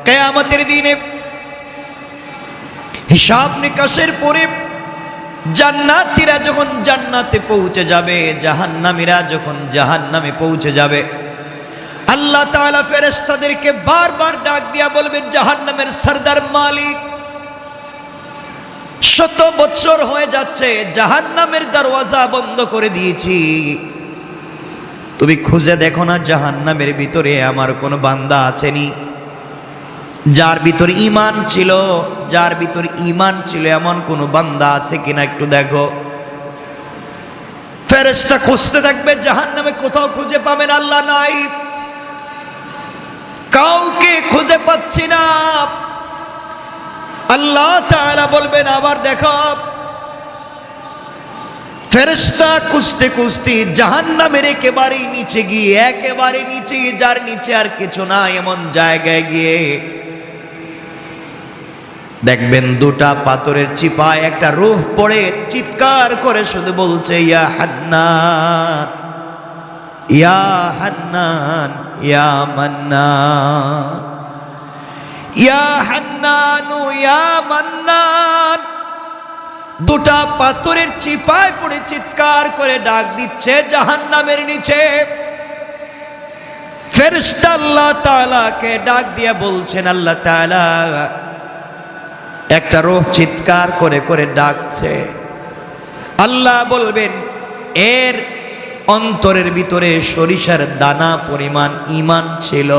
কিয়ামতের দিনে হিসাব নিকাশের পরে জান্নাতীরা যখন জান্নাতে পৌঁছে যাবে, জাহান্নামীরা যখন জাহান্নামে পৌঁছে যাবে, আল্লাহ তাআলা ফেরেশতাদেরকে বারবার ডাক দিয়া বলবেন, জাহান্নামের সরদার মালিক, 100 বছর হয়ে যাচ্ছে জাহান্নামের দরওয়াজা বন্ধ করে দিয়েছি, তুমি খুঁজে দেখো না জাহান্নামের ভিতরে আমার কোনো বান্দা আছেনি, যার ভিতর ঈমান ছিল, যার ভিতর ঈমান ছিল এমন কোন বান্দা আছে কিনা একটু দেখো। ফেরেশতা খুঁজতে থাকবে, জাহান্নামে কোথাও খুঁজে পাবেন আল্লাহ নাই, কাউকে খুঁজে পাচ্ছি না। আল্লাহ তাআলা বলবেন আবার দেখো। ফেরেশতা খুঁজতে খুঁজতে জাহান্নামের একেবারে নিচে গিয়ে, একেবারে নিচে, যার নিচে আর কিছু না এমন জায়গায় গিয়ে দেখবেন দুটা পাথরের চিপায় একটা রূহ পড়ে চিৎকার করে শুধু বলছে, ইয়া হান্নান, ইয়া হান্নান, ইয়া মান্নান, ইয়া হান্নান, ইয়া মান্নান। দুটা পাথরের চিপায় পড়ে চিৎকার করে ডাক দিচ্ছে জাহান্নামের নিচে। ফেরেশতা আল্লাহ তাআলাকে ডাক দিয়ে বলছেন, আল্লাহ তাআলা একটা রূহ চিৎকার করে করে ডাকছে। আল্লাহ বলবেন, এর অন্তরের ভিতরে সরিষার দানা পরিমাণ ঈমান ছিল,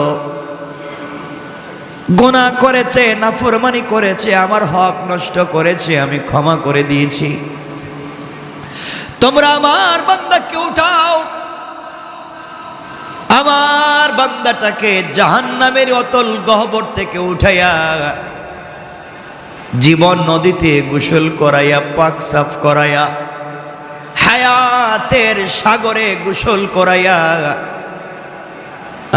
গুনাহ করেছে, নাফরমানি করেছে, আমার হক নষ্ট করেছে, আমি ক্ষমা করে দিয়েছি, তোমরা আমার বান্দাকে উঠাও, আমার বান্দাটাকে জাহান্নামের অতল গহ্বর থেকে উঠাইয়া জীবন নদীতে গোসল করাইয়া, পাক সাফ করাইয়া, হায়াতের সাগরে গোসল করাইয়া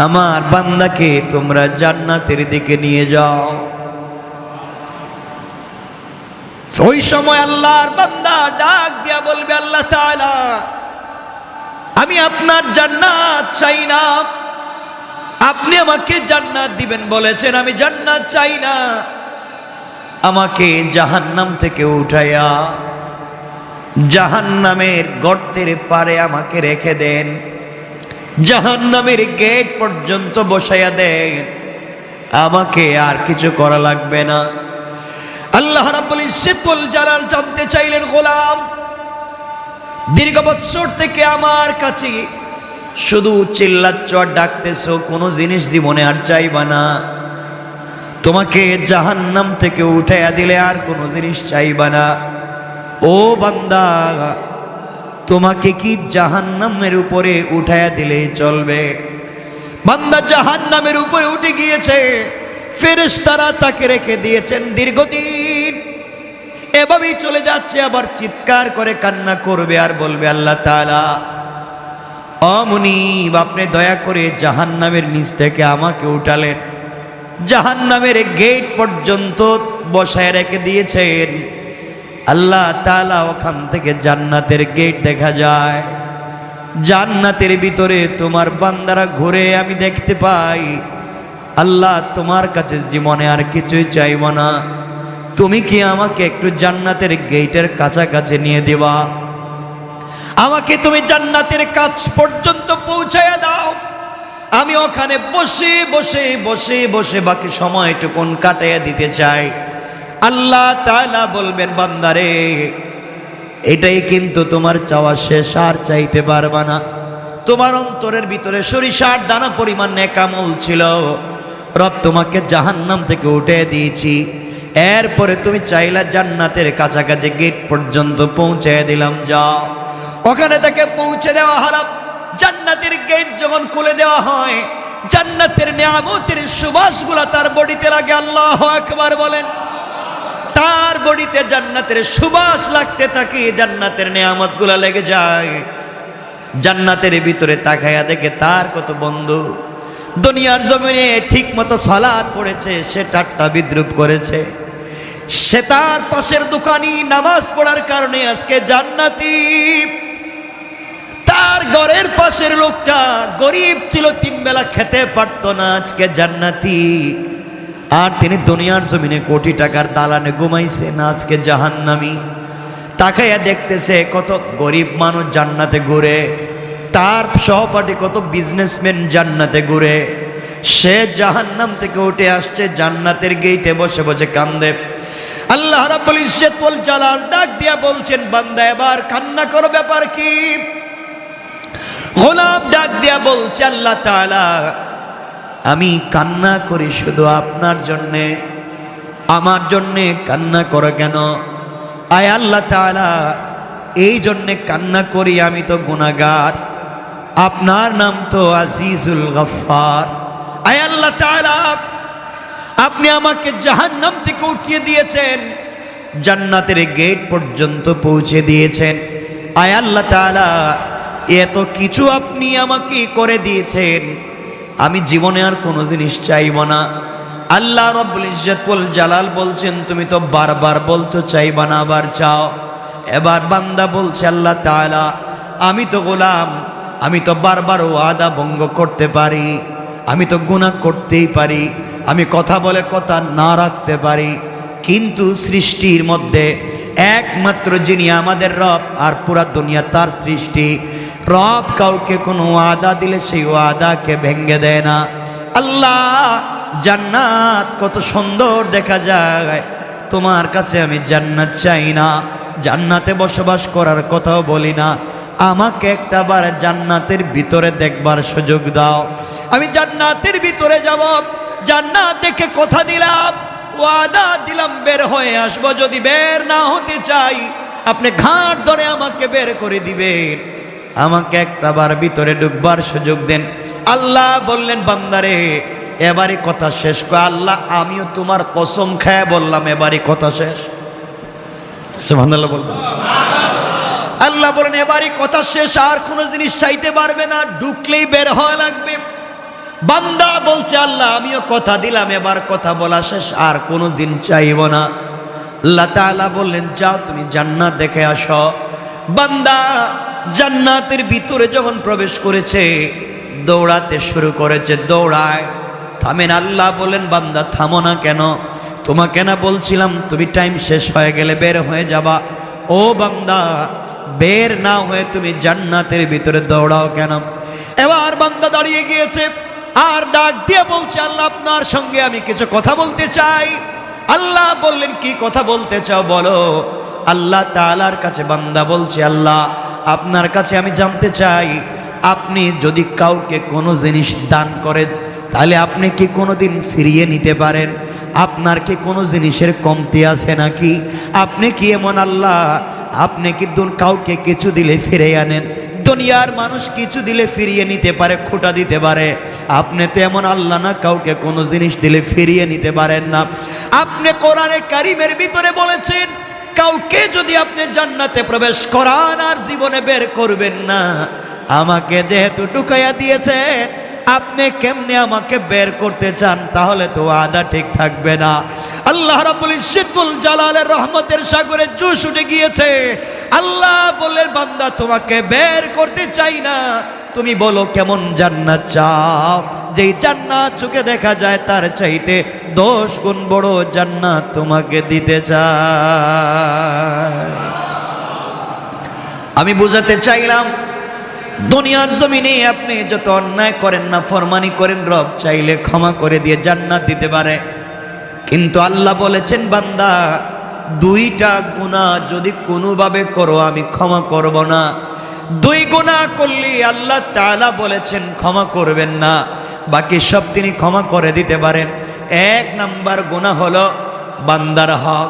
আমার বান্দাকে তোমরা জান্নাতের দিকে নিয়ে যাও। ওই সময় আল্লাহর বান্দা ডাক দিয়া বলবে, আল্লাহ তাআলা আমি আপনার জান্নাত চাই না, আপনি আমাকে জান্নাত দিবেন বলেছেন, আমি জান্নাত চাই না, আমাকে জাহান্নাম থেকে উঠাইয়া জাহান্নামের গর্তের পারে আমাকে রেখে দেন, জাহান্নামের গেট পর্যন্ত বসাইয়া দেন, আমাকে আর কিছু করা লাগবে না। আল্লাহ রাব্বুল ইজ্জতুল জালাল জানতে চাইলেন, গোলাম দীর্ঘ বৎসর থেকে আমার কাছে শুধু চিল্লাচ্ছ আর ডাকতেছো, কোনো জিনিস জীবনে আর চাইবা না, তোমাকে জাহান্নাম থেকে উঠাইয়া দিলে আর কোনো জিনিস চাইবা না, ও বান্দা তোমাকে কি জাহান্নামের উপরে উঠাইয়া দিলে চলবে? বান্দা জাহান্নামের উপরে উঠে গিয়েছে, ফেরেশতারা তাকে রেখে দিয়েছেন দীর্ঘদিন, এভাবেই চলে যাচ্ছে, আবার চিৎকার করে কান্না করবে আর বলবে, আল্লাহ তাআলা ও মুনিব, আপনি দয়া করে জাহান্নামের নিচ থেকে আমাকে উঠালেন, জাহান্নামের গেট পর্যন্ত বসায় রেখে দিয়েছেন। আল্লাহ তাআলা ওখান থেকে জান্নাতের গেট দেখা যায়, জান্নাতের ভিতরে তোমার বান্দারা ঘুরে আমি দেখতে পাই। আল্লাহ তোমার কাছে জীবনে আর কিছুই চাইব না, তুমি কি আমাকে একটু জান্নাতের গেটের কাছাকাছি নিয়ে দেবা, আমাকে তুমি জান্নাতের কাছ পর্যন্ত পৌঁছায়া দাও, আমি ওখানে বসে বসে বসে বসে বাকি সময়টুকুন কাটাইয়া দিতে চাই। আল্লাহ তাআলা বলবেন, বান্দারে এটাই কিন্তু তোমার চাওয়া শেষ, আর চাইতে পারবা না, তোমার অন্তরের ভিতরে সরিষার দানা পরিমাণ নেক আমল ছিল, রব তোমাকে জাহান্নাম থেকে উঠে দিয়েছি, এরপরে তুমি চাইলা জান্নাতের কাছাকাছি গেট পর্যন্ত পৌঁছে দিলাম, যাও। ওখানে তাকে পৌঁছে দেওয়া হলো। জান্নাতের গেট যখন খুলে দেওয়া হয়, জান্নাতের নিয়ামতের সুবাসগুলা তার বডিতে লাগে। আল্লাহু আকবার বলেন। তার বডিতে জান্নাতের সুবাস লাগতে থাকে, জান্নাতের নিয়ামতগুলা লেগে যায়। জান্নাতের ভিতরে তাকায়া দেখে তার কত বন্ধু দুনিয়ার জমিনে ঠিক মতো সালাত পড়েছে, সে ঠাট্টা বিদ্রুপ করেছে, সে তার পাশের দোকানি নামাজ পড়ার কারণে আজকে জান্নাতি। তার ঘরের পাশের লোকটা গরিব ছিল, 3 বেলা খেতে পারতো না, আজকে জান্নাতি। আর তিনি দুনিয়ার জমিনে কোটি টাকার দালানে ঘুমাইছেন, আজকে জাহান্নামী। তাকাইয়া দেখতেছে কত গরিব মানুষ জান্নাতে ঘুরে, তার সহপাঠী কত বিজনেসম্যান জান্নাতে ঘুরে, সে জাহান্নাম থেকে উঠে আসছে, জান্নাতের গেটে বসে বসে কান্দে। আল্লাহ রাব্বুল ইজ্জত ওয়াল জালাল ডাক দিয়া বলছেন, বান্দা এবার কান্না করো, ব্যাপার কি? গোলাম ডাক দিয়া বলছে, আল্লাহ তাআলা আমি কান্না করি শুধু আপনার জন্যে, আমার জন্যে কান্না করো কেন? আয় আল্লাহ তাআলা এই জন্যে কান্না করি, আমি তো গুনাহগার, আপনার নাম তো আজিজুল গফফার। আয় আল্লাহ তাআলা আপনি আমাকে জাহান্নাম থেকে উঠিয়ে দিয়েছেন, জান্নাতের গেট পর্যন্ত পৌঁছে দিয়েছেন। আয় আল্লাহ তাআলা এত কিছু আপনি আমাকে করে দিয়েছেন, আমি জীবনে আর কোনো জিনিস চাইব না। আল্লাহ রাব্বুল ইজ্জত ওয়াল জালাল বলছেন, তুমি তো বারবার বলতো চাইবা না, আবার চাও। এবার বান্দা বলছে, আল্লাহ তাআলা আমি তো গোলাম, আমি তো বারবার ওয়াদা ভঙ্গ করতে পারি, আমি তো গুনাহ করতেই পারি, আমি কথা বলে কথা না রাখতে পারি, কিন্তু সৃষ্টির মধ্যে একমাত্র যিনি আমাদের রব, আর পুরা দুনিয়া তার সৃষ্টি, রব কাউকে কোনো ওয়াদা দিলে সেই ওয়াদাকে ভেঙে দেয় না। আল্লাহ জান্নাত কত সুন্দর দেখা যায়, তোমার কাছে আমি জান্নাত চাই না, জান্নাতে বসবাস করার কথাও বলি না, আমাকে একটা বার জান্নাতের ভিতরে দেখবার সুযোগ দাও, আমি জান্নাতের ভিতরে যাব, জান্নাত দেখে কথা দিলাম, ওয়াদা দিলাম বের হয়ে আসবো, যদি বের না হতে চাই আপনি ঘাট ধরে আমাকে বের করে দিবেন, আমাকে একটা বার ভিতরে ঢুকবার সুযোগ দেন। আল্লাহ বললেন, বান্দারে এবারই কথা শেষ। কয় আল্লাহ আমিও তোমার কসম খায় বললাম এবারই কথা শেষ। সুবহানাল্লাহ বলবেন। আল্লাহ বলেন এবারই কথা শেষ, আর কোনো জিনিস চাইতে পারবে না, ঢুকলেই বের হওয়া লাগবে। বান্দা বলছে, আল্লাহ আমিও কথা দিলাম, এবার কথা বলা শেষ, আর কোনো দিন চাইব না। আল্লাহ তাআলা বললেন, যাও তুমি জান্নাত দেখে আসো। বান্দা জান্নাতের ভিতরে যখন প্রবেশ করেছে, দৌড়াতে শুরু করেছে, দৌড়ায়। থামেন। আল্লাহ বলেন, বান্দা থামো না কেন? তোমাকে না বলছিলাম তুমি টাইম শেষ হয়ে গেলে বের হয়ে যাবা? ও বান্দা, বের না হয়ে তুমি জান্নাতের ভিতরে দৌড়াও কেন? এবার বান্দা দাঁড়িয়ে গিয়েছে, আর ডাক দিয়ে বলছে, আল্লাহ আপনার সঙ্গে আমি কিছু কথা বলতে চাই। আল্লাহ বললেন, কি কথা বলতে চাও বলো। আল্লাহ তাআলার কাছে বান্দা বলছে, আল্লাহ আপনার কাছে আমি জানতে চাই, আপনি যদি কাউকে কোনো জিনিস দান করেন তাহলে আপনি কি কোনো দিন ফিরিয়ে নিতে পারেন? আপনার কি কোনো জিনিসের কমতি আছে নাকি? আপনি কি এমন আল্লাহ, আপনি কি কাউকে কিছু দিলে ফিরে আনেন? দুনিয়ার মানুষ কিছু দিলে ফিরিয়ে নিতে পারে, খোটা দিতে পারে, আপনি তো এমন আল্লাহ না, কাউকে কোনো জিনিস দিলে ফিরিয়ে নিতে পারেন না। আপনি কোরআনে কারিমের ভিতরে বলেছেন, কাউকে যদি আপনি জান্নাতে প্রবেশ করান আর জীবনে বের করবেন না, আমাকে যেহেতু ঢুকাইয়া দিয়েছেন, আপনি কেমনে আমাকে বের করতে চান? তাহলে তো ওয়াদা ঠিক থাকবে না। আল্লাহ রাব্বুল ইজ্জত ওয়াল জালালের রহমতের সাগরে জোশ উঠে গিয়েছে। আল্লাহ বললেন, বান্দা তোমাকে বের করতে চাই না, তুমি বলো কেমন জান্নাত চাও, যেই জান্নাত চোখে দেখা যায় তার চাইতে 10 গুণ বড় জান্নাত তোমাকে দিতে চাই। আমি বুঝাতে চাইলাম, দুনিয়ার জমিনে আপনি যত অন্যায় করেন না, ফরমানি করেন, রব চাইলে ক্ষমা করে দিয়ে জান্নাত দিতে পারে। কিন্তু আল্লাহ বলেছেন, বান্দা 2টা গুনাহ যদি কোনোভাবে করো আমি ক্ষমা করব না। 2 গুনাহ করলে আল্লাহ তাআলা বলেছেন ক্ষমা করবেন না, বাকি সব তিনি ক্ষমা করে দিতে পারেন। 1 নাম্বার গুনাহ হলো বান্দার হক।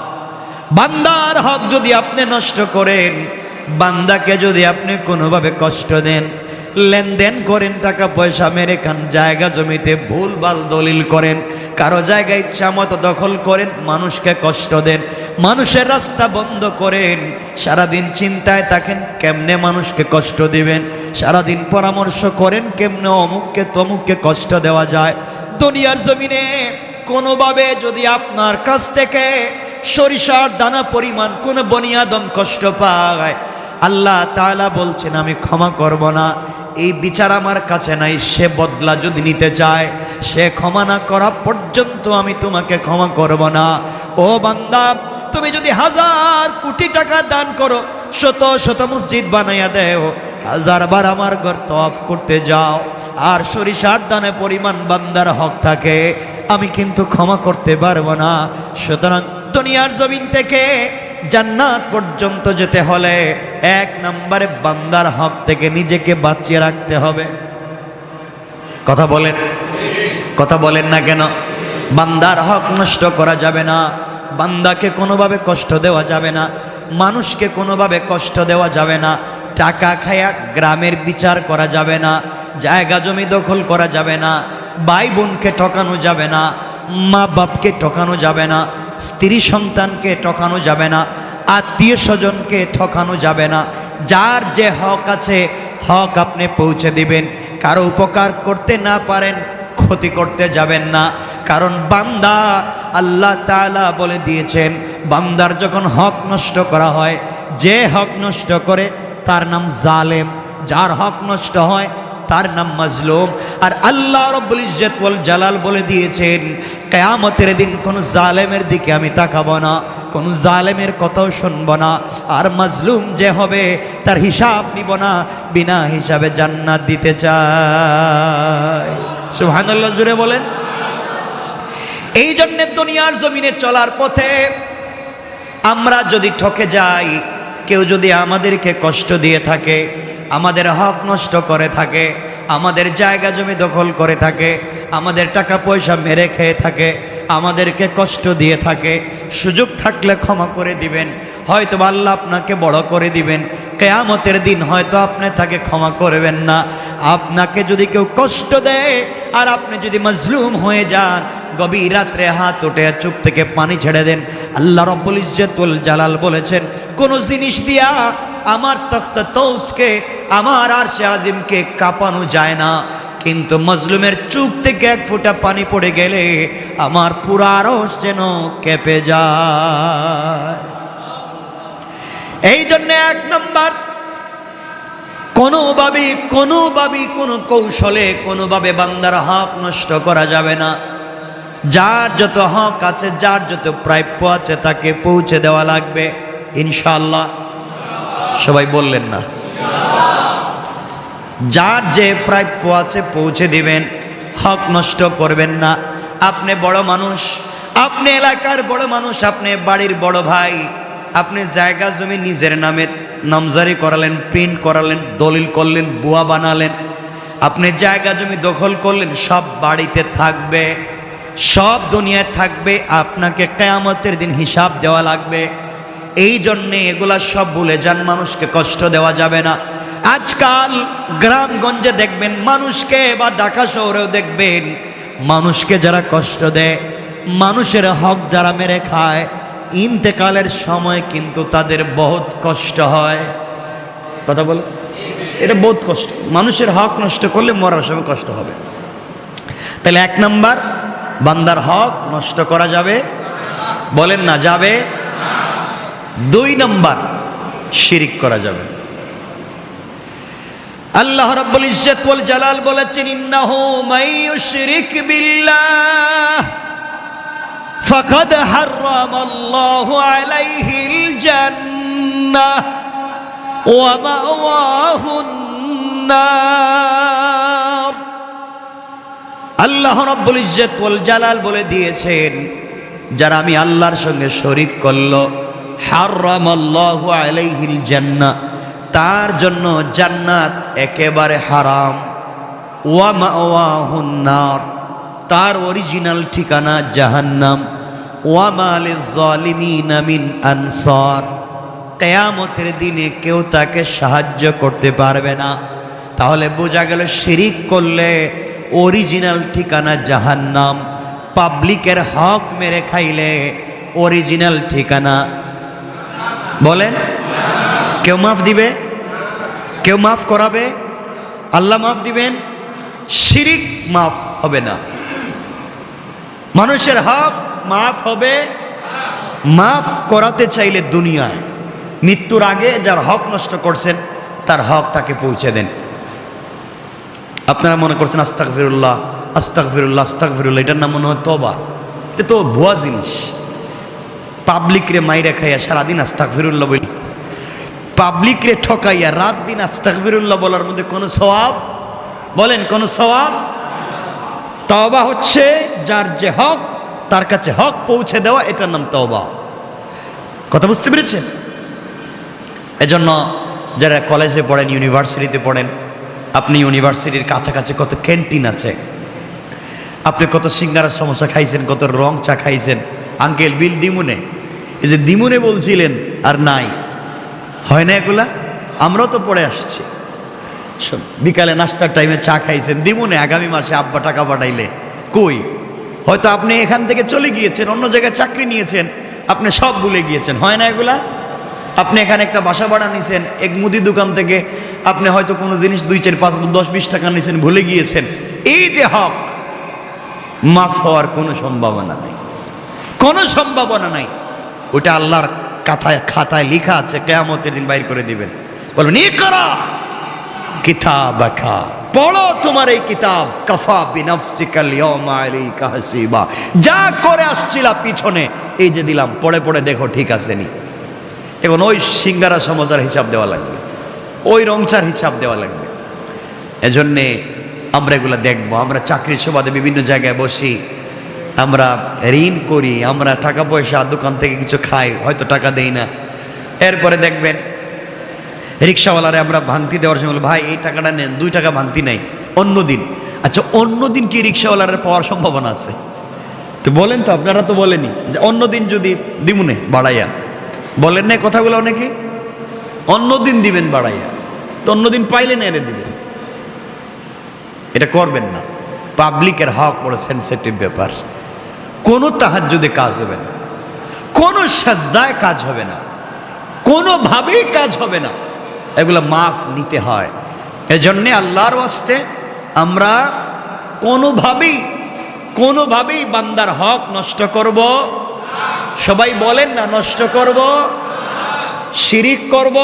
বান্দার হক যদি আপনি নষ্ট করেন, বান্দাকে যদি আপনি কোনোভাবে কষ্ট দেন, লেনদেন করেন, টাকা পয়সা মেরে খান, জায়গা জমিতে ভুলভাল দলিল করেন, কারো জায়গা ইচ্ছা মতো দখল করেন, মানুষকে কষ্ট দেন, মানুষের রাস্তা বন্ধ করেন, সারাদিন চিন্তায় থাকেন কেমনে মানুষকে কষ্ট দিবেন, সারাদিন পরামর্শ করেন কেমনে অমুককে তমুককে কষ্ট দেওয়া যায়। দুনিয়ার জমিনে কোনোভাবে যদি আপনার কাছ থেকে সরিষার দানা পরিমাণ কোনো বনি আদম কষ্ট পায়, আল্লাহ তাআলা বলছেন আমি ক্ষমা করব না। এই বিচার আমার কাছে নাই। সে বদলা যদি নিতে চায়, সে ক্ষমা না করা পর্যন্ত আমি তোমাকে ক্ষমা করব না। ও বান্দা, তুমি যদি 1000 কোটি টাকা দান করো, শত শত মসজিদ বানাইয়া দেও, 1000 বার আমার ঘর তওয়াফ করতে যাও, আর সরিষার দানে পরিমাণ বান্দার হক থাকে, আমি কিন্তু ক্ষমা করতে পারবো না। সুতরাং দুনিয়ার জমিন থেকে জান্নাত পর্যন্ত যেতে হলে 1 নম্বরে বান্দার হক থেকে নিজেকে বাঁচিয়ে রাখতে হবে। কথা বলেন না কেন? বান্দার হক নষ্ট করা যাবে না, বান্দাকে কোনোভাবে কষ্ট দেওয়া যাবে না, মানুষকে কোনোভাবে কষ্ট দেওয়া যাবে না, টাকা খায়া গ্রামের বিচার করা যাবে না, জায়গা জমি দখল করা যাবে না, ভাই বোনকে ঠকানো যাবে না, মা বাপকে ঠকানো যাবে না, স্ত্রী সন্তানকে ঠকানো যাবে না, আত্মীয় স্বজনকে ঠকানো যাবে না। যার যে হক আছে হক আপনি পৌঁছে দিবেন। কারো উপকার করতে না পারেন, ক্ষতি করতে যাবেন না। কারণ বান্দা, আল্লাহ তাআলা বলে দিয়েছেন, বান্দার যখন হক নষ্ট করা হয়, যে হক নষ্ট করে তার নাম জালেম, যার হক নষ্ট হয় তার নাম মাজলুম। আর আল্লাহ রাব্বুল ইজ্জত ওয়াল জালাল বলে দিয়েছেন, কিয়ামতের দিন কোন জালেমের দিকে আমি তাকাবো না, কোন জালেমের কথাও শুনবো না, আর মাজলুম যে হবে তার হিসাব নিব না, বিনা হিসাবে জান্নাত দিতে চাই। সুবহানাল্লাহ, জুড়ে বলেন। এই জন্য দুনিয়ার জমিনে চলার পথে আমরা যদি ঠকে যাই, কেউ যদি আমাদেরকে কষ্ট দিয়ে থাকে, আমাদের হক নষ্ট করে থাকে, আমাদের জায়গা জমি দখল করে থাকে, আমাদের টাকা পয়সা মেরে খেয়ে থাকে, আমাদেরকে কষ্ট দিয়ে থাকে, সুযোগ থাকলে ক্ষমা করে দিবেন। হয়তো আল্লাহ আপনাকে বড় করে দিবেন, কিয়ামতের দিন হয়তো আপনি তাকে ক্ষমা করবেন না। আপনাকে যদি কেউ কষ্ট দেয় আর আপনি যদি মাজলুম হয়ে যান, গভীর রাত্রে হাত উঠে চুপ থেকে পানি ছেড়ে দেন। আল্লাহ রাব্বুল ইজ্জত ওয়াল জালাল বলেছেন, কোন জিনিস দিয়া আমার তখতে তৌসকে, আমার আরশে আজিমকে কাঁপানো যায় না, কিন্তু মাজলুমের চোখ থেকে 1 ফোঁটা পানি পড়ে গেলে আমার পুরো আরশ যেন কেঁপে যায়। এই জন্য 1 নম্বর, কোনোভাবে কোনো কৌশলে কোনোভাবে বান্দার হক নষ্ট করা যাবে না। যার যত হক আছে, যার যত প্রাপ্য আছে তাকে পৌঁছে দেওয়া লাগবে ইনশাআল্লাহ। সবাই বললেন না? যার যে প্রাপ্য আছে পৌঁছে দিবেন, হক নষ্ট করবেন না। আপনি বড় মানুষ, আপনি এলাকার বড় মানুষ, আপনি বাড়ির বড় ভাই, আপনি জায়গা জমি নিজের নামে নামজারি করালেন, প্রিন্ট করালেন, দলিল করলেন, বুয়া বানালেন, আপনি জায়গা জমি দখল করলেন, সব বাড়িতে থাকবে, সব দুনিয়ায় থাকবে, আপনাকে কিয়ামতের দিন হিসাব দেওয়া লাগবে। এই জন্যে এগুলা সব ভুলে যান, মানুষকে কষ্ট দেওয়া যাবে না। আজকাল গ্রামগঞ্জে দেখবেন মানুষকে, বা ঢাকা শহরেও দেখবেন মানুষকে যারা কষ্ট দেয়, মানুষের হক যারা মেরে খায়, ইন্তেকালের সময় কিন্তু তাদের বহুত কষ্ট হয়। কথা বলো, এটা বহুত কষ্ট। মানুষের হক নষ্ট করলে মরার সময় কষ্ট হবে। তাহলে 1 নম্বর, বান্দার হক নষ্ট করা যাবে, বলেন না যাবে। 2 নম্বর, শিরিক করা যাবে। আল্লাহ রাব্বুল ইজ্জত ওয়াল জালাল বলেছেন, ইন্নাহু মাইয়ুশরিক বিল্লাহ ফাকাদ হারামাল্লাহু আলাইহিল জান্নাহ ওয়া মাওয়াহুন নার। আল্লাহ রাব্বুল ইজ্জত ওয়াল জালাল বলে দিয়েছেন, যারা আমি আল্লাহর সঙ্গে শরীক করলো, হারামাল্লাহু আলাইহিল জান্নাহ, তার জন্য জান্নাত একেবারে হারাম। ওয়া মাওয়াহুন নার, তার অরিজিনাল ঠিকানা জাহান্নাম। ওয়া মা লিয-যালিমিনা মিন আনসার, কিয়ামতের দিনে কেউ তাকে সাহায্য করতে পারবে না। তাহলে বোঝা গেল, শিরিক করলে অরিজিনাল ঠিকানা জাহান্নাম, পাবলিকের হক মেরে খাইলে অরিজিনাল ঠিকানা, বলেন কেউ মাফ দিবে? কেউ মাফ করাবে? আল্লাহ মাফ দিবেন? শিরিক মাফ হবে না। মানুষের হক মাফ হবে, মাফ করাতে চাইলে দুনিয়ায় মৃত্যুর আগে যার হক নষ্ট করছেন তার হক তাকে পৌঁছে দেন। আপনারা মনে করছেন আস্তাগফিরুল্লাহ আস্তাগফিরুল্লাহ আস্তাগফিরুল্লাহ, এটার নাম মনে হয় তওবা। এটা তো ভুয়া জিনিস। পাবলিক রে মাইরা খাইয়া সারাদিন আস্তাগফিরুল্লাহ বলি, পাবলিক রে ঠকাইয়া রাত দিন আস্তাগফিরুল্লাহ বলার মধ্যে কোনো সওয়াব, বলেন কোনো সওয়াব? তওবা হচ্ছে যার যে হক তার কাছে হক পৌঁছে দেওয়া, এটার নাম তওবা। কথা বুঝতে পেরেছেন? এজন্য যারা কলেজে পড়েন, ইউনিভার্সিটিতে পড়েন, আপনি ইউনিভার্সিটির কাছাকাছি কত ক্যান্টিন আছে, আপনি কত সিঙ্গারা সমোসা খাইছেন, কত রং চা খাইছেন। আঙ্কেল বিল দিমুনে, এই যে দিমুনে বলছিলেন আর নাই, হয় না এগুলা? আমরাও তো পড়ে আসছি। বিকালে নাস্তার টাইমে চা খাইছেন দিমুনে, আগামী মাসে আব্বা টাকা পাঠাইলে কই? হয়তো আপনি এখান থেকে চলে গিয়েছেন, অন্য জায়গায় চাকরি নিয়েছেন, আপনি সব ভুলে গিয়েছেন, হয় না এগুলা? আপনি এখানে একটা বাসা ভাড়া নিয়েছেন, এক মুদি দোকান থেকে আপনি হয়তো কোনো জিনিস 2, 4, 5, 10, 20 টাকা নিয়েছেন, ভুলে গিয়েছেন। এই যে হক, মাফ হওয়ার কোনো সম্ভাবনা নাই, কোনো সম্ভাবনা নাই। ওটা আল্লাহর খাতায় লেখা আছে, কিয়ামতের দিন বাইর করে দিবেন। বলবেন ইকরা কিতাবাকা, পড়ো তোমার এই কিতাব, কাফা বিনাফসিকাল ইয়াওমা আলাইকা হাসিবা। যা করে আসছিলা পিছনে, এই যে দিলাম, পড়ে পড়ে দেখো ঠিক আছে নি। এখন ওই সিঙ্গারা সমোসার হিসাব দেওয়া লাগবে, ওই রংচার হিসাব দেওয়া লাগবে। এজন্যে আমরা এগুলো দেখবো। আমরা চাকরির সুবাদে বিভিন্ন জায়গায় বসি, আমরা ঋণ করি, আমরা টাকা পয়সা দোকান থেকে কিছু খাই, হয়তো টাকা দেই না। এরপরে দেখবেন রিক্সাওয়ালারে আমরা ভাঙতি দেওয়ার সময় বলি, ভাই এই টাকাটা নেন, 2 টাকা ভাঙতি নাই অন্য দিন। আচ্ছা, অন্য দিন কি রিক্সাওয়ালারে পাওয়ার সম্ভাবনা আছে? তো বলেন তো, আপনারা তো বলেনি যে অন্য দিন যদি দিমুনে বাড়াইয়া, বলেন না কথাগুলো অনেকে? অন্য দিন দিবেন বাড়াইয়া, তো অন্য দিন পাইলে না এনে দিবেন। এটা করবেন না। পাবলিকের হক বড় সেন্সিটিভ ব্যাপার। কোনো তাহাজ্জুদে কাজ হবে না, কোনো সাজদায় কাজ হবে না, কোনোভাবেই কাজ হবে না। এগুলো মাফ নিতে হয়। এজন্যে আল্লাহর ওয়াস্তে আমরা কোনোভাবেই বান্দার হক নষ্ট করব, সবাই বলেন না, নষ্ট করব, শিরিক করব।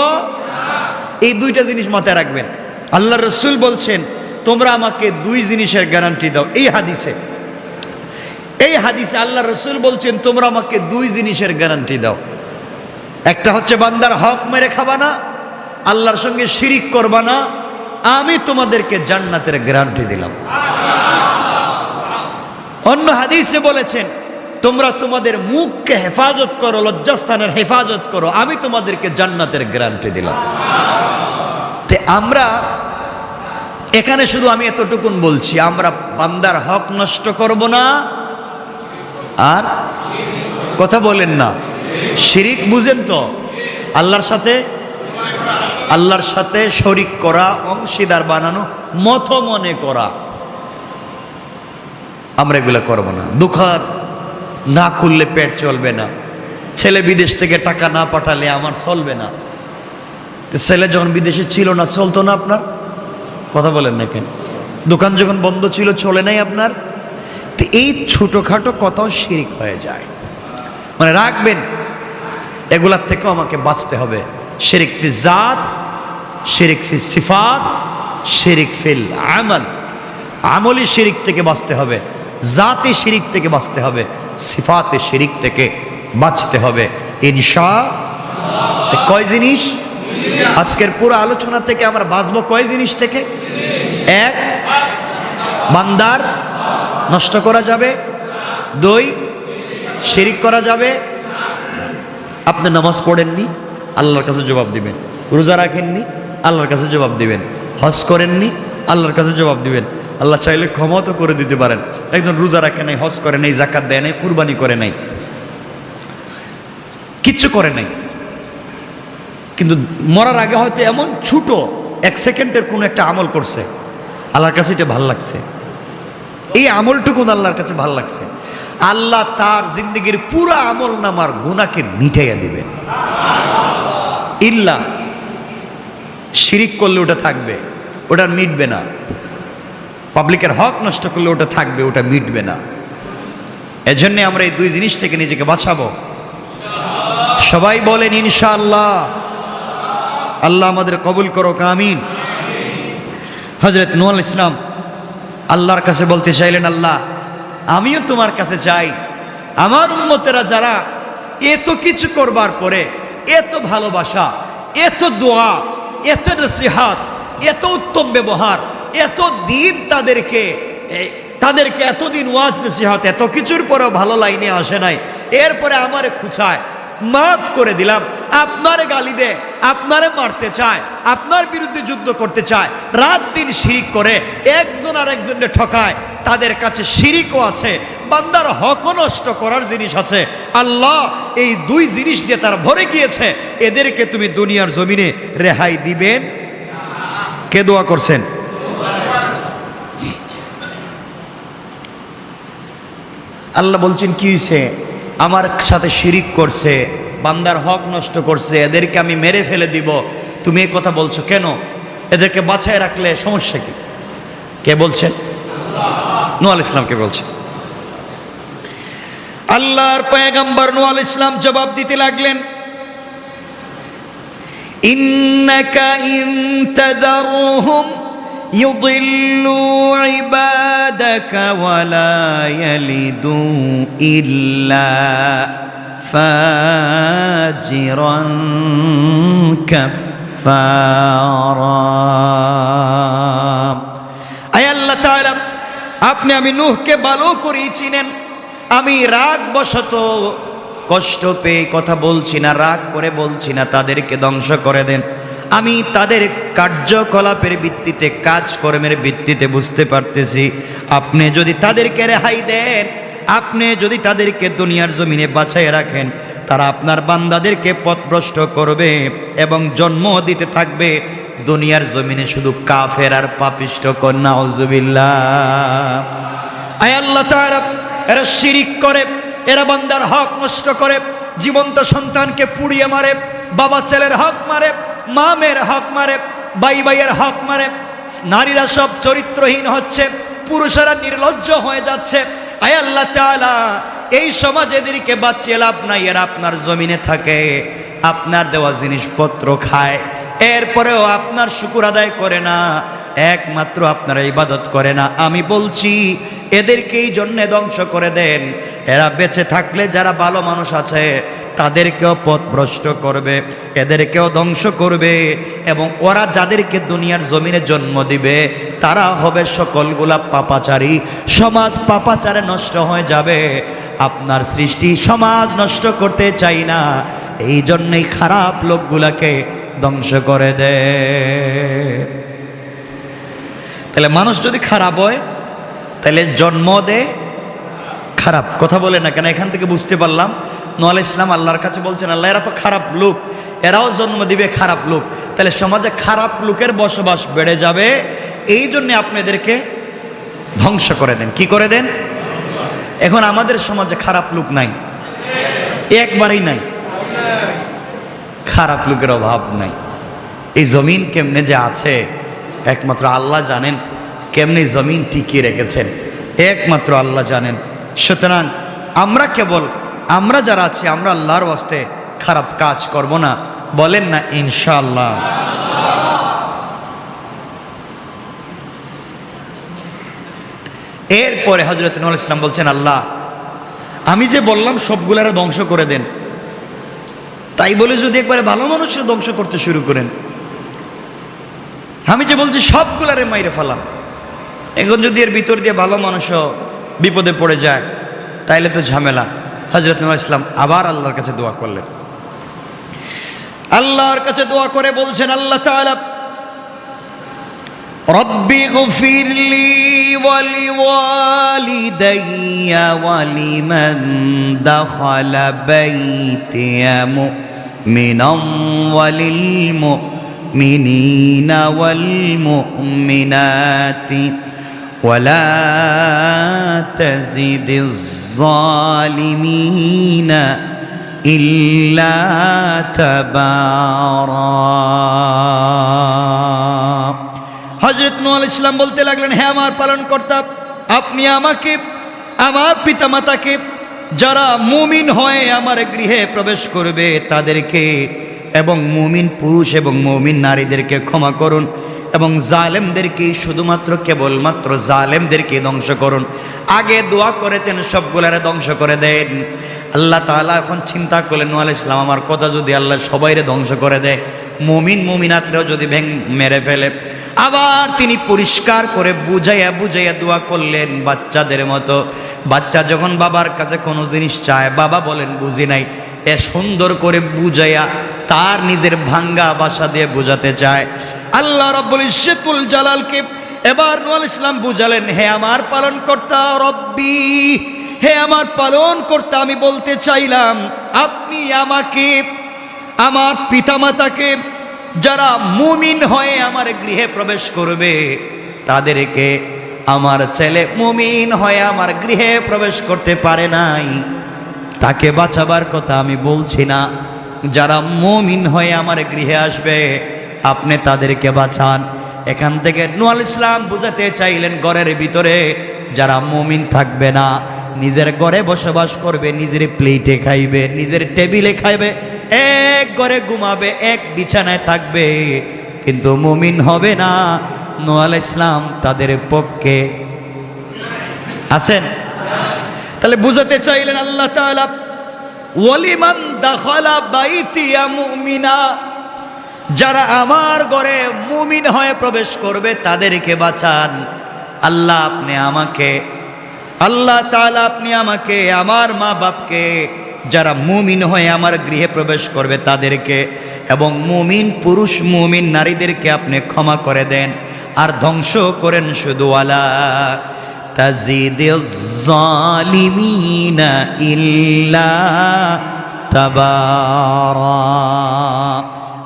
এই 2টা জিনিস মাথায় রাখবেন। আল্লাহ রসুল বলছেন, তোমরা আমাকে 2 জিনিসের গ্যারান্টি দাও। এই হাদিসে আল্লাহ রসুল বলছেন, তোমরা আমাকে 2 জিনিসের গ্যারান্টি দাও। একটা হচ্ছে বান্দার হক মেরে খাবা না, আল্লাহর সঙ্গে শিরিক করবা না, আমি তোমাদেরকে জান্নাতের গ্যারান্টি দিলাম। অন্য হাদিসে বলেছেন, তোমরা তোমাদের মুখকে হেফাজত করো, লজ্জাস্থানের হেফাজত করো, আমি তোমাদেরকে জান্নাতের গ্যারান্টি দিলাম। তে আমরা এখানে শুধু আমি এতটুকুন বলছি, আমরা বান্দার হক নষ্ট করব না, আর কথা বলেন না, শিরিক বুঝেন তো? আল্লাহর সাথে শরিক করা, অংশীদার বানানো, মত মনে করা, আমরা এগুলো করব না। দোকান না খুললে পেট চলবে না, ছেলে বিদেশ থেকে টাকা না পাঠালে আমার চলবে না। তো ছেলে যখন বিদেশে ছিল না, চলতো না আপনার? কথা বলেন না কেন? দোকান যখন বন্ধ ছিল, চলে নাই আপনার? তো এই ছোটখাটো কথাও শিরিক হয়ে যায়। মানে রাখবেন, এগুলার থেকেও আমাকে বাঁচতে হবে। শিরিক ফি জাত, শিরিক ফি সিফাত, শিরিক ফিল আমল। আমলি শিরিক থেকে বাঁচতে হবে, জাতি শিরিক থেকে বাঁচতে হবে, সিফাতে শিরিক থেকে বাঁচতে হবে ইনশাআল্লাহ। কয় জিনিস? আজকের পুরো আলোচনা থেকে আমরা বাঁচবো কয় জিনিস থেকে? 1, বান্দার নষ্ট করা যাবে। 2, শিরিক করা যাবে। আপনি নামাজ পড়েননি, আল্লাহর কাছে জবাব দিবেন। রোজা রাখেননি, আল্লাহর কাছে জবাব দিবেন। হজ করেননি, আল্লাহর কাছে জবাব দিবেন। আল্লাহ চাইলে ক্ষমা তো করে দিতে পারেন। একজন রোজা রাখে নাই, হজ করে নাই, যাকাত দেয় নাই, কুরবানি করে নাই, কিচ্ছু করে নাই, কিন্তু মরার আগে হয়তো এমন ছোট 1 সেকেন্ডের কোনো একটা আমল করছে, আল্লাহর কাছে এটা ভাল লাগছে। এই আমলটুকু আল্লাহর কাছে ভাল লাগছে, আল্লাহ তার জিন্দগির পুরো আমল নামার গুনাহকে মিটাইয়া দিবেন। ইল্লা শিরিক করলে ওটা থাকবে, ওটা মিটবে না। পাবলিকের হক নষ্ট করলে ওটা থাকবে, ওটা মিটবে না। এজন্য আমরা এই 2 জিনিস থেকে নিজেকে বাঁচাবো। সবাই বলেন ইনশাআল্লাহ। আল্লাহ আমাদের কবুল করো, আমিন। হযরত নূহ আলাইহিস সালাম আল্লাহর কাছে বলতে চাইলেন, আল্লাহ আমিও তোমার কাছে চাই, আমার উম্মতেরা যারা এত কিছু করবার পরে এত ভালোবাসা, এত দোয়া, এত নসিহত, এত উত্তম ব্যবহার, এত দিন তাদেরকে এতদিন ওয়াজ নসিহত এত কিছুর পরেও ভালো লাইনে আসে নাই, এরপরে আমারে খুঁচায়, মাফ করে দিলাম, আপনারে গালি দে, আপনারে মারতে চায়, আপনার বিরুদ্ধে যুদ্ধ করতে চায়, রাত দিন শিরিক করে একজন আর একজনকে ঠকায়, তাদের কাছে শিরিকও আছে, বান্দার হকও নষ্ট করার জিনিস আছে। আল্লাহ এই দুই জিনিস দিয়ে তারা ভরে গিয়েছে, এদেরকে তুমি দুনিয়ার জমিনে রেহাই দিবেন? কে দোয়া করছেন? আল্লাহ বলছেন কি হয়েছে? আমার সাথে শিরিক করছে, বান্দার হক নষ্ট করছে, এদেরকে আমি মেরে ফেলে দিব, তুমি এই কথা বলছো কেন? এদেরকে বাঁচায় রাখলে সমস্যা কি? কে বলছেন? নূহ আলাইহিস সালামকে বলছেন। আল্লাহর পয়গম্বর নূহ আলাইহিস সালাম জবাব দিতে লাগলেন, ইন্নাকা ইন তাযারহুম ইউদিল্লু ইবাদাকা ওয়ালা ইয়ালিদু ইল্লা ফাজিরান কাফফারা। আয় আল্লাহ তাআলা, আপনি আমি নূহকে ভালো করেই চিনেন, আমি রাগ বশত কষ্ট পেয়ে কথা বলছি না, রাগ করে বলছি না তাদেরকে ধ্বংস করে দেন। আমি তাদের কার্যকলাপের ভিত্তিতে, কাজকর্মের ভিত্তিতে বুঝতে পারতেছি, আপনি যদি তাদেরকে রেহাই দেন, আপনি যদি তাদেরকে দুনিয়ার জমিনে বাঁচায় রাখেন, তারা আপনার বান্দাদেরকে পথভ্রষ্ট করবে এবং জন্ম দিতে থাকবে দুনিয়ার জমিনে শুধু কাফের আর পাপিষ্ঠ। কন্যা আউযুবিল্লাহ। আয় আল্লাহ তাআলা, এরা শিরিক করে, এরা বান্দার হক নষ্ট করে, জীবন্ত সন্তানকে পুড়িয়ে মারে, বাবা ছেলের হক মারে, মা মেয়ের হক মারে, ভাই ভাইয়ের হক মারে, নারীরা সব চরিত্রহীন হচ্ছে, পুরুষেরা নির্লজ্জ হয়ে যাচ্ছে। আয় আল্লাহ তাআলা, এই সমাজ এদেরকে বাঁচিয়ে লাভ নাই, এরা আপনার জমিনে থাকে, আপনার দেওয়া জিনিসপত্র খায়, এরপরেও আপনার শুকর আদায় করে না, একমাত্র আপনার ইবাদত করে না। আমি বলছি এদেরকে এই জন্যে ধ্বংস করে দেন, এরা বেঁচে থাকলে যারা ভালো মানুষ আছে তাদেরকেও পথভ্রষ্ট করবে, এদেরকেও ধ্বংস করবে, এবং ওরা যাদেরকে দুনিয়ার জমিনে জন্ম দিবে তারা হবে সকলগুলা পাপাচারী, সমাজ পাপাচারে নষ্ট হয়ে যাবে। আপনার সৃষ্টি সমাজ নষ্ট করতে চাই না, এই জন্যই খারাপ লোকগুলাকে ধ্বংস করে দেয়। তাহলে মানুষ যদি খারাপ হয় তাহলে জন্ম দেয় খারাপ। কথা বলে না কেন? এখান থেকে বুঝতে পারলাম নূহ আলাইহিস সালাম আল্লাহর কাছে বলছেন, আল্লাহ এরা তো খারাপ লোক, এরাও জন্ম দিবে খারাপ লোক, তাহলে সমাজে খারাপ লোকের বসবাস বেড়ে যাবে, এই জন্য আপনি এদেরকে ধ্বংস করে দেন। কি করে দেন? এখন আমাদের সমাজে খারাপ লোক নাই, একবারেই নাই, খারাপ লোকের অভাব নাই। এই জমিন কেমনে যে আছে একমাত্র আল্লাহ জানেন, কেমনে জমিন টিকিয়ে রেখেছেন একমাত্র আল্লাহ জানেন। সুতরাং আমরা যারা আছি, আমরা আল্লাহর ওয়াস্তে খারাপ কাজ করব না, বলেন না ইনশাআল্লাহ। এরপরে হযরত নূহ আলাইহিস সালাম বলছেন, আল্লাহ আমি যে বললাম সবগুলারে ধ্বংস করে দেন, তাই বলে যদি একবারে ভালো মানুষের ধ্বংস করতে শুরু করেন, আমি যে বলছি সবগুলারে মাইরে ফেলাম, এখন যদি এর ভিতর দিয়ে ভালো মানুষও বিপদে পড়ে যায় তাইলে তো ঝামেলা। হযরত নূহ আলাইহিস সালাম আবার আল্লাহর কাছে দোয়া করলেন, আল্লাহর কাছে দোয়া করে বলছেন, আল্লাহ তাআলা রব্বি গফিরলি ওয়া লিওয়ালিদাইয়া ওয়া লিমান দাখালা বাইতিয়া মুমিনান ওয়া লিল মুমিনিনা ওয়াল মুমিনাতি ওয়ালা তাজিদিজ জালিমিনা ইল্লা তাবারা। হযরত নূহ আলাইহিস সালাম বলতে লাগলেন, হে আমার পালনকর্তা, আপনি আমাকে, আমার পিতামাতাকে, যারা মুমিন হয়ে আমার গৃহে প্রবেশ করবে তাদেরকে, এবং মুমিন পুরুষ এবং মুমিন নারীদেরকে ক্ষমা করুন, এবং জালেমদেরকে শুধুমাত্র কেবলমাত্র জালেমদেরকে ধ্বংস করুন। আগে দোয়া করেছেন সবগুলারে ধ্বংস করে দেন। আল্লাহ তাআলা এখন চিন্তা করলেন, নূহ আলাইহিস সালাম আমার কথা যদি আল্লাহ সবাইরে ধ্বংস করে দেয়, মুমিন মুমিনাতরেও যদি মেরে ফেলে। আবার তিনি পরিষ্কার করে বুঝাইয়া বুঝাইয়া দোয়া করলেন বাচ্চাদের মতো। বাচ্চা যখন বাবার কাছে কোনো জিনিস চায়, বাবা বলেন বুঝি নাই, এ সুন্দর করে বুঝাইয়া তার নিজের ভাঙ্গা ভাষা দিয়ে বুঝাতে চায়। আল্লাহ রাব্বুল ইজ্জতুল জালালকে এবার নূহ আলাইহিস সালাম বুঝালেন, হে আমার পালনকর্তা রব্বি, হে আমার পালনকর্তা, আমি বলতে চাইলাম আপনি আমাকে, আমার পিতামাতাকে, যারা মুমিন হয়ে আমার গৃহে প্রবেশ করবে তাদেরকে, আমার ছেলে মুমিন হয়ে আমার গৃহে প্রবেশ করতে পারে নাই, তাকে বাঁচাবার কথা আমি বলছি না। যারা মুমিন হয়ে আমার গৃহে আসবে আপনি তাদেরকে বাঁচান। এখান থেকে নূহ আলাইহিস সালাম বুঝাতে চাইলেন ঘরের ভিতরে যারা মুমিন থাকবে না, নিজের ঘরে বসবাস করবে, নিজের প্লেটে খাইবে, নিজের টেবিলে খাইবে, এক ঘরে ঘুমাবে, এক বিছানায় থাকবে, কিন্তু মুমিন হবে না, নূহ আলাইহিস সালাম তাদের পক্ষে আছেন। তাহলে বুঝাতে চাইলেন আল্লাহ তাআলা, ওয়ালিমান দাখালা বাইতিয়া মুমিনা, যারা আমার ঘরে মুমিন হয়ে প্রবেশ করবে তাদেরকে বাঁচান। আল্লাহ আপনি আমাকে, আল্লাহ তাআলা আপনি আমাকে, আমার মা বাপকে, যারা মুমিন হয়ে আমার গৃহে প্রবেশ করবে তাদেরকে, এবং মুমিন পুরুষ মুমিন নারীদেরকে আপনি ক্ষমা করে দেন। আর ধ্বংস করেন শুধু ওয়ালা তাজিদিজ জালিমিনা ইল্লা তাবারা।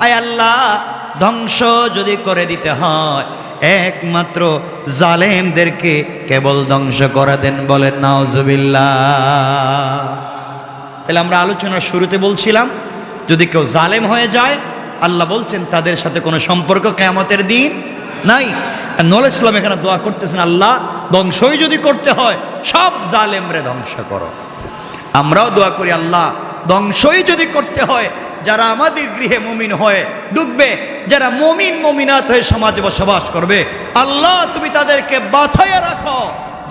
আয় আল্লাহ, ধ্বংস যদি করে দিতে হয় একমাত্র জালেমদেরকে কেবল ধ্বংস করে দেন, বলেন নাউজুবিল্লাহ। তাহলে আমরা আলোচনার শুরুতে বলছিলাম যদি কেউ জালেম হয়ে যায়, আল্লাহ বলছেন তাদের সাথে কোনো সম্পর্ক কিয়ামতের দিন নাই। নূহ আলাইহিস সালাম এখানে দোয়া করতেছেন, আল্লাহ ধ্বংসই যদি করতে হয় সব জালেমরে ধ্বংস করো। আমরাও দোয়া করি, আল্লাহ ধ্বংসই যদি করতে হয় যারা আমাদের গৃহে মুমিন হয়ে ঢুকবে, যারা মুমিন মুমিনাত হয়ে সমাজে বসবাস করবে, আল্লাহ তুমি তাদেরকে বাঁচাইয়া রাখো,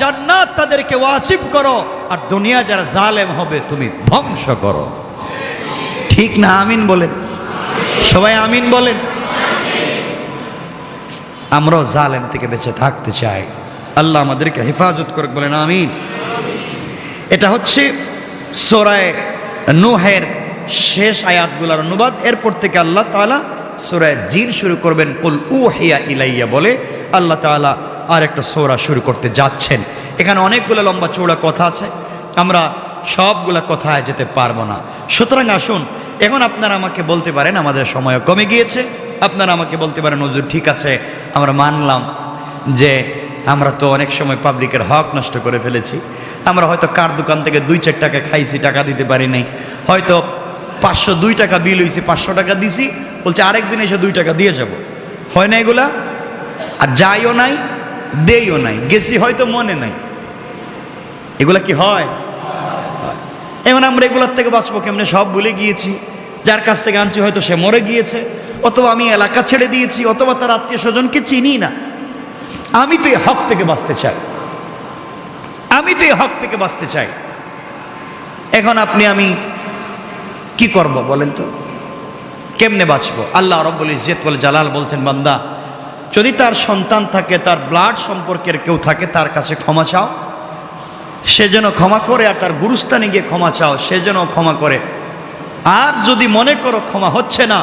জান্নাত তাদেরকে ওয়াসিব করো, আর দুনিয়া যারা জালেম হবে তুমি ধ্বংস করো। ঠিক না? আমিন বলেন সবাই, আমিন বলেন। আমরাও জালেম থেকে বেঁচে থাকতে চাই, আল্লাহ আমাদেরকে হেফাজত করুক, বলেন আমিন। এটা হচ্ছে সূরা নূহের শেষ আয়াতগুলোর অনুবাদ। এরপর থেকে আল্লাহ তাআলা সূরা জিন শুরু করবেন, কুল উহিয়া ইলাইয়া বলে আল্লাহ তাআলা আর একটা সূরা শুরু করতে যাচ্ছেন। এখানে অনেকগুলো লম্বা চৌড়া কথা আছে, আমরা সবগুলা কথায় যেতে পারবো না। সুতরাং আসুন, এখন আপনারা আমাকে বলতে পারেন, আমাদের সময় কমে গিয়েছে, আপনারা আমাকে বলতে পারেন হুজুর ঠিক আছে আমরা মানলাম যে আমরা তো অনেক সময় পাবলিকের হক নষ্ট করে ফেলেছি, আমরা হয়তো কার দোকান থেকে 2-4 টাকা খাইছি, টাকা দিতে পারি নাই, হয়তো 502 টাকা বিল হয়েছে, 500 টাকা দিছি, বলছে আরেকদিন এসে 2 টাকা দিয়ে যাব। হয় না এগুলা? আর যাইও নাই, দেইও নাই, গেছি হয়তো মনে নাই, এগুলা কি হয়? এমন আমরা এগুলার থেকে বাঁচবো কেমনে? সব ভুলে গিয়েছি, যার কাছ থেকে আনছি হয়তো সে মরে গিয়েছে, অথবা আমি এলাকা ছেড়ে দিয়েছি, অথবা তার আত্মীয় স্বজনকে চিনি না। আমি তো এই হক থেকে বাঁচতে চাই, আমি তো এই হক থেকে বাঁচতে চাই। এখন আপনি আমি কি করব বলেন তো? কেমনে বাঁচবো? আল্লাহ রাব্বুল ইজ্জতুল জালাল বলছেন, বান্দা যদি তার সন্তান থাকে, তার ব্লাড সম্পর্কের কেউ থাকে, তার কাছে ক্ষমা চাও, সে যেন ক্ষমা করে, আর তার গুরুস্থানে গিয়ে ক্ষমা চাও, সে যেন ক্ষমা করে। আর যদি মনে করো ক্ষমা হচ্ছে না,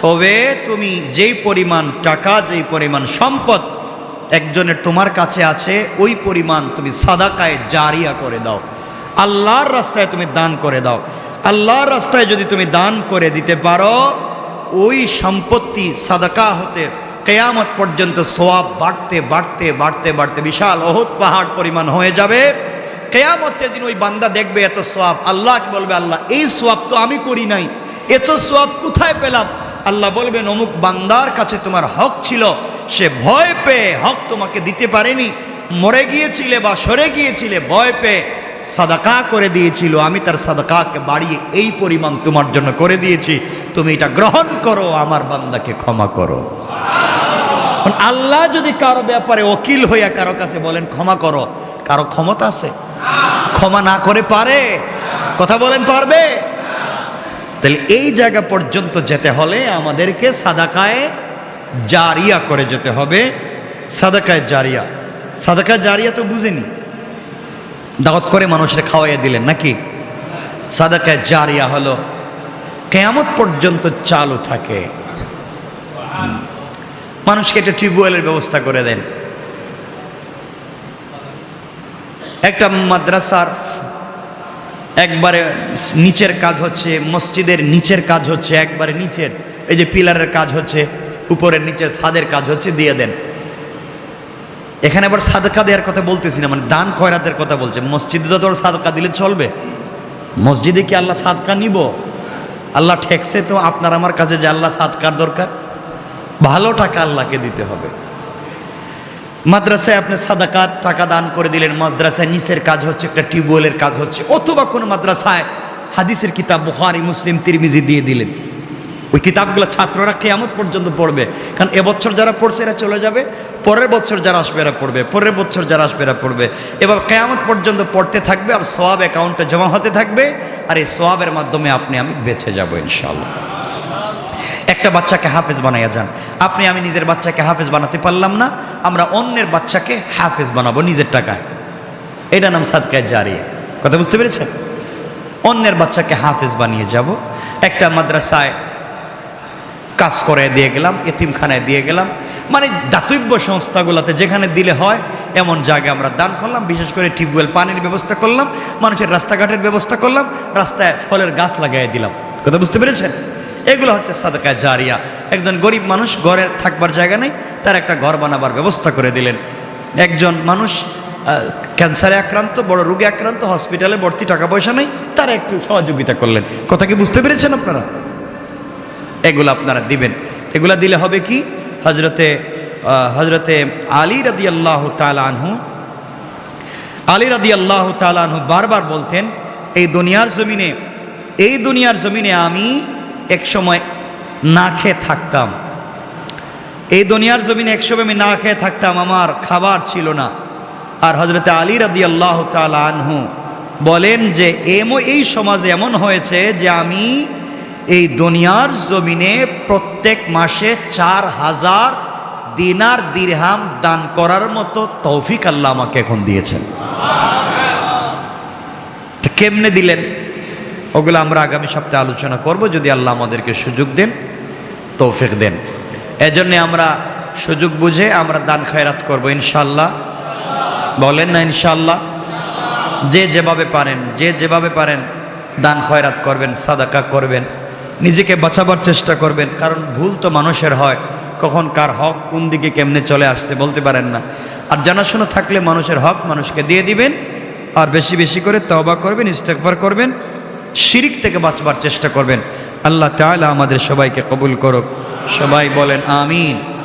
তবে তুমি যেই পরিমাণ টাকা, যেই পরিমাণ সম্পদ একজনের তোমার কাছে আছে, ওই পরিমাণ তুমি সাদাকায়ে জারিয়া করে দাও, আল্লাহর রাস্তায় তুমি দান করে দাও। আল্লাহর রাস্তায় যদি তুমি দান করে দিতে পারো, ওই সম্পত্তি সাদাকা হতে কিয়ামত পর্যন্ত সওয়াব বাড়তে বাড়তে বাড়তে বাড়তে বিশাল ওহদ পাহাড় পরিমাণ হয়ে যাবে। কিয়ামতের দিন ওই বান্দা দেখবে এত সওয়াব, আল্লাহকে বলবে, আল্লাহ এই সওয়াব তো আমি করি নাই, এত সওয়াব কোথায় পেলাম? আল্লাহ বলবেন, অমুক বান্দার কাছে তোমার হক ছিল, সে ভয় পেয়ে হক তোমাকে দিতে পারেনি, মরে গিয়েছিলে বা সরে গিয়েছিলে, ভয় পেয়ে সাদাকা করে দিয়েছিল, আমি তার সাদাকাকে বাড়িয়ে এই পরিমাণ তোমার জন্য করে দিয়েছি, তুমি এটা গ্রহণ করো, আমার বান্দাকে ক্ষমা করো। আল্লাহ যদি কারো ব্যাপারে ওকিল হইয়া কারো কাছে বলেন ক্ষমা করো, কারো ক্ষমতা আছে? ক্ষমা না করে পারে? কথা বলেন, পারবে? তাহলে এই জায়গা পর্যন্ত যেতে হলে আমাদেরকে সাদাকায়ে জারিয়া করে যেতে হবে। সাদাকায়ে জারিয়া, সাদাকায়ে জারিয়া তো বুঝেনি, দাওয়াত করে মানুষের খাওয়াইয়া দিলেন নাকি? সাদাকায়ে জারিয়া হলো কিয়ামত পর্যন্ত চালু থাকে। মানুষকে একটা টিউবওয়েলের ব্যবস্থা করে দেন, একটা মাদ্রাসার একবারে নিচের কাজ হচ্ছে, মসজিদের নিচের কাজ হচ্ছে, একবারে নিচের এই যে পিলারের কাজ হচ্ছে, উপরের নিচে ছাদের কাজ হচ্ছে, দিয়ে দেন। এখানে আবার সাদকা দেওয়ার কথা বলতেছি না, মানে দান খয়রাতের কথা বলছে। মসজিদে তো তোর সাদকা দিলে চলবে? মসজিদে কি আল্লাহ সাদকা নিব? আল্লাহ ঠেকছে তো আপনার আমার কাছে যে আল্লাহ সাদকার দরকার? ভালো টাকা আল্লাহকে দিতে হবে। মাদ্রাসায় আপনি সাদাকাত টাকা দান করে দিলেন, মাদ্রাসায় নিচের কাজ হচ্ছে, একটা টিউবওয়েলের কাজ হচ্ছে, অথবা কোনো মাদ্রাসায় হাদিসের কিতাব বুখারী, মুসলিম, তিরমিজি দিয়ে দিলেন। ওই কিতাবগুলো ছাত্ররা কিয়ামত পর্যন্ত পড়বে, কারণ এবছর যারা পড়ছে এরা চলে যাবে, পরের বছর যারা আসবে এরা পড়বে, পরের বছর যারা আসবে এরা পড়বে, এবার কিয়ামত পর্যন্ত পড়তে থাকবে, আর সওয়াব অ্যাকাউন্টে জমা হতে থাকবে, আর এই সওয়াবের মাধ্যমে আপনি আমি বেঁচে যাব ইনশাআল্লাহ। একটা বাচ্চাকে হাফেজ বানাইয়া যান। আপনি আমি নিজের বাচ্চাকে হাফেজ বানাতে পারলাম না, আমরা অন্যের বাচ্চাকে হাফেজ বানাবো নিজের টাকায়, এটা নাম সাদকায়ে জারিয়া। কথা বুঝতে পেরেছেন? অন্যের বাচ্চাকে হাফেজ বানিয়ে যাব। একটা মাদ্রাসায় কাজ করে দিয়ে গেলাম, এতিমখানায় দিয়ে গেলাম, মানে দাতব্য সংস্থাগুলোতে যেখানে দিলে হয় এমন জায়গায় আমরা দান করলাম। বিশেষ করে টিউবওয়েল, পানির ব্যবস্থা করলাম, মানুষের রাস্তাঘাটের ব্যবস্থা করলাম, রাস্তায় ফলের গাছ লাগাই দিলাম। কথা বুঝতে পেরেছেন? এগুলো হচ্ছে সাদাকায়ে জারিয়া। একজন গরিব মানুষ, ঘরে থাকবার জায়গা নেই, তার একটা ঘর বানাবার ব্যবস্থা করে দিলেন। একজন মানুষ ক্যান্সারে আক্রান্ত, বড় রোগে আক্রান্ত, হসপিটালে ভর্তি, টাকা পয়সা নেই, তারা একটু সহযোগিতা করলেন। কথা কি বুঝতে পেরেছেন আপনারা? এগুলো আপনারা দিবেন। এগুলা দিলে হবে কি, হজরতে আলী রাদিয়াল্লাহু তাআলা আনহু বারবার বলতেন, এই দুনিয়ার জমিনে আমি এক সময় না খেয়ে থাকতাম, এই দুনিয়ার জমিনে একসময় আমি না খেয়ে থাকতাম, আমার খাবার ছিল না। আর হজরতে আলী রাদিয়াল্লাহু তাআলা আনহু বলেন যে এই সমাজে এমন হয়েছে যে আমি এই দুনিয়ার জমিনে প্রত্যেক মাসে 4000 দিনার দিরহাম দান করার মতো তৌফিক আল্লাহ আমাকে এখন দিয়েছেন। কেমনে দিলেন ওগুলো আমরা আগামী সপ্তাহে আলোচনা করব, যদি আল্লাহ আমাদেরকে সুযোগ দেন, তৌফিক দেন। এজন্য আমরা সুযোগ বুঝে আমরা দান খয়রাত করব ইনশাআল্লাহ। বলেন না ইনশাআল্লাহ? যে যেভাবে পারেন দান খয়রাত করবেন, সাদাকা করবেন, নিজেকে বাঁচাবার চেষ্টা করবেন। কারণ ভুল তো মানুষের হয়, কখন কার হক কোন দিকে কেমনে চলে আসছে বলতে পারেন না। আর জানাশোনা থাকলে মানুষের হক মানুষকে দিয়ে দিবেন, আর বেশি বেশি করে তওবা করবেন, ইস্তেগফার করবেন, শিরিক থেকে বাঁচবার চেষ্টা করবেন। আল্লাহ তাআলা আমাদের সবাইকে কবুল করুক। সবাই বলেন আমিন।